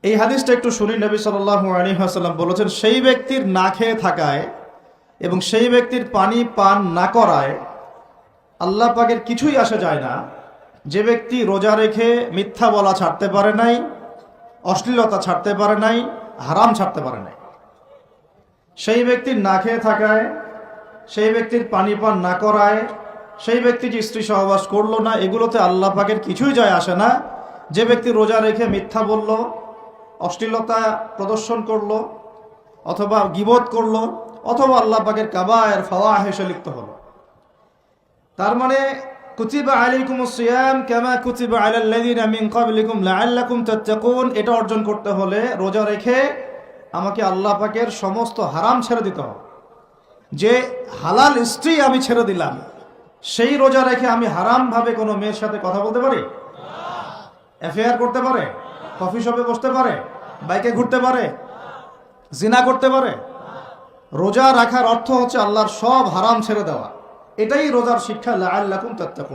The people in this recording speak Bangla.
এই হাদিসটা একটু শুনি। নবী সাল্লাল্লাহু আলাইহি ওয়াসাল্লাম বলেছেন, সেই ব্যক্তির না খেয়ে থাকায় এবং সেই ব্যক্তির পানি পান না করায় আল্লাহ পাকের কিছুই আসে যায় না। যে ব্যক্তি রোজা রেখে মিথ্যা বলা ছাড়তে পারে নাই, অশ্লীলতা ছাড়তে পারে নাই, হারাম ছাড়তে পারে নাই, সেই ব্যক্তির না খেয়ে থাকায়, সেই ব্যক্তির পানি পান না করায়, সেই ব্যক্তি যে স্ত্রী সহবাস করলো না, এগুলোতে আল্লাহ পাকের কিছুই যায় আসে না। যে ব্যক্তি রোজা রেখে মিথ্যা বলল, অশ্লীলতা প্রদর্শন করলো, অথবা গীবত করলো, অথবা আল্লাহ পাকের কাবায়ের ফাওয়াহিশে লিপ্ত হলো, তার মানে কুতিবা আলাইকুমুস সিয়াম কামা কুতিবা আলাল্লাযিনা মিন ক্বাবলিকুম লাআল্লাকুম তাত্তাকুন, এটা অর্জন করতে হলে রোজা রেখে আমাকে আল্লাহ পাকের সমস্ত হারাম ছেড়ে দিতে হবে। যে হালাল স্ত্রী আমি ছেড়ে দিলাম, সেই রোজা রেখে আমি হারাম ভাবে কোনো মেয়ের সাথে কথা বলতে পারি? অ্যাফেয়ার করতে পারে? কফি শপে বসতে পারে? বাইকে ঘুরতে পারে? জিনা করতে পারে? রোজা রাখার অর্থ হচ্ছে আল্লাহর সব হারাম ছেড়ে দেওয়া। এটাই রোজার শিক্ষা, লাআল্লাকুম তাত্তাকুন।